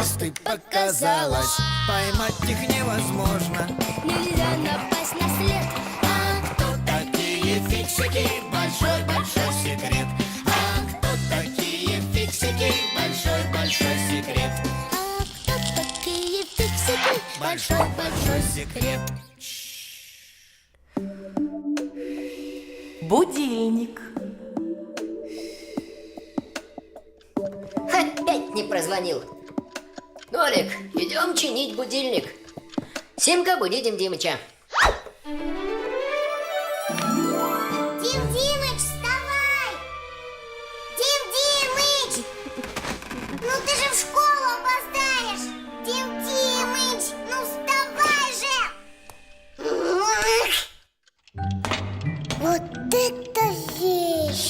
звезды показалось, поймать их невозможно. Нельзя напасть на след. А кто такие фиксики? Большой-большой секрет. А кто такие фиксики? Большой-большой секрет. А кто такие фиксики? Большой-большой секрет. Будильник. Опять не прозвонил. Нолик, идем чинить будильник. Симка, буди Дим Димыча. Дим Димыч, вставай! Дим Димыч! Ну ты же в школу опоздаешь! Дим Димыч, ну вставай же! Вот это вещь!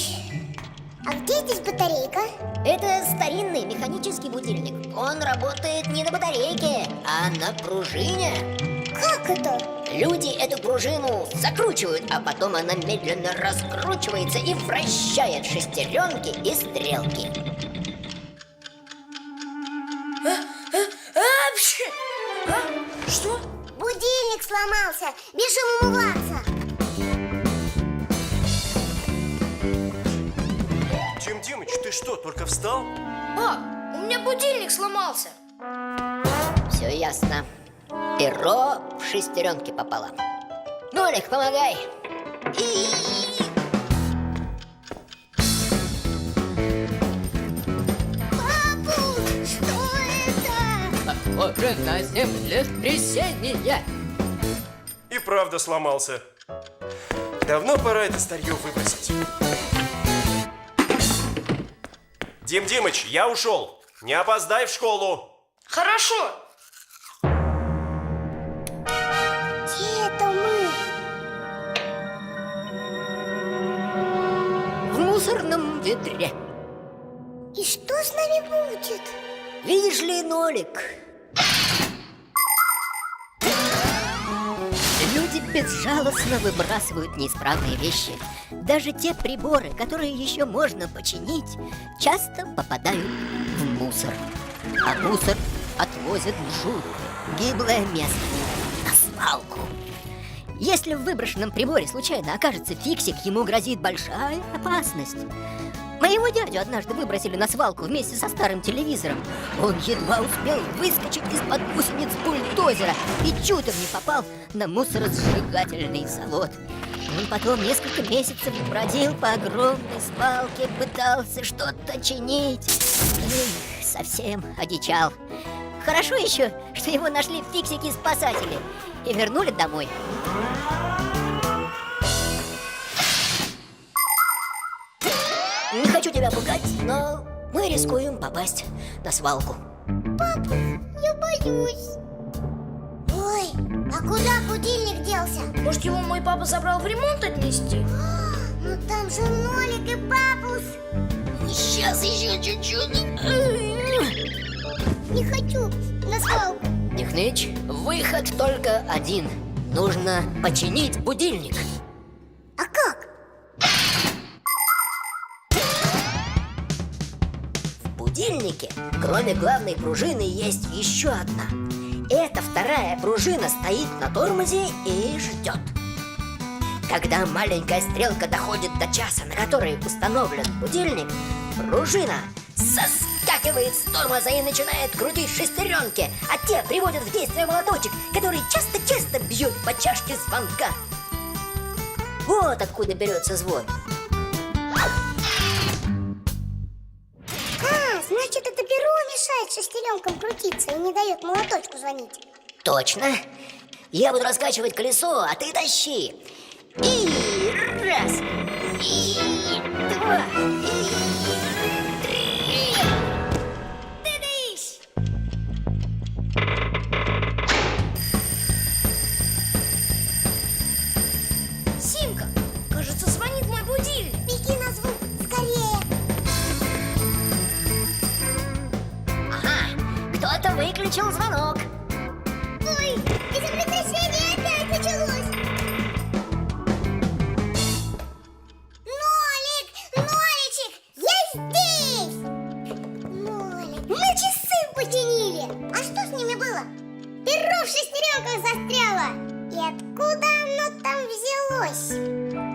А где здесь батарейка? Это старинный механический будильник. Он работает не на батарейке, а на пружине. Как это? Люди эту пружину закручивают, а потом она медленно раскручивается и вращает шестеренки и стрелки. Что? Будильник сломался! Бежим умываться! Дим Димыч, ты что, только встал? У меня будильник сломался. Все ясно. Перо в шестеренки попало. Нолик, помогай. Папу, что это? Похоже на землетрясение. И правда сломался. Давно пора это старье выбросить. Дим Димыч, я ушел. Не опоздай в школу. Хорошо. Где это мы? В мусорном ведре. И что с нами будет? Видишь ли, Нолик? Люди безжалостно выбрасывают неисправные вещи. Даже те приборы, которые еще можно починить, часто попадают в мусор. А мусор отвозят в жуткое, гиблое место — на свалку. Если в выброшенном приборе случайно окажется фиксик, ему грозит большая опасность. Моего дядю однажды выбросили на свалку вместе со старым телевизором. Он едва успел выскочить из-под гусениц бульдозера и чудом не попал на мусоросжигательный завод. Он потом несколько месяцев бродил по огромной свалке, пытался что-то чинить. Эх, совсем одичал. Хорошо еще, что его нашли фиксики-спасатели и вернули домой. Не хочу тебя пугать, но мы рискуем попасть на свалку. Папа, я боюсь. Ой, а куда будильник делся? Может, его мой папа забрал в ремонт отнести? Ну там же Нолик и Папус. Сейчас еще чуть-чуть. Не хочу на свалку. Нихныч, выход только один. Нужно починить будильник. А как? В будильнике, кроме главной пружины, есть еще одна. Эта вторая пружина стоит на тормозе и ждет. Когда маленькая стрелка доходит до часа, на который установлен будильник, пружина соскакивает с тормоза и начинает крутить шестеренки, а те приводят в действие молоточек, который часто-часто бьет по чашке звонка. Вот откуда берется звон. Значит, это перо мешает шестеренкам крутиться и не дает молоточку звонить. Точно. Я буду раскачивать колесо, а ты тащи. И раз, и два, и три. Тыдыщ! Симка, кажется, звонит мой будильник. Беги на звук, скорее. Ага, кто-то выключил звонок. Ой, и землетрясение опять началось. Нолик, Ноличек, я здесь. Нолик, мы часы починили. перо в шестеренках застряло. И откуда оно там взялось?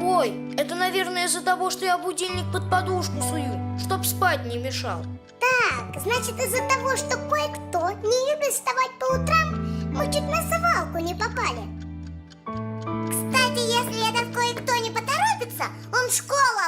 Ой, это, наверное, из-за того, что я будильник под подушку сую, чтоб спать не мешал. Так, значит, из-за того, что кое-кто не любит вставать по утрам, мы чуть на свалку не попали. Кстати, если этот кое-кто не поторопится, он в школу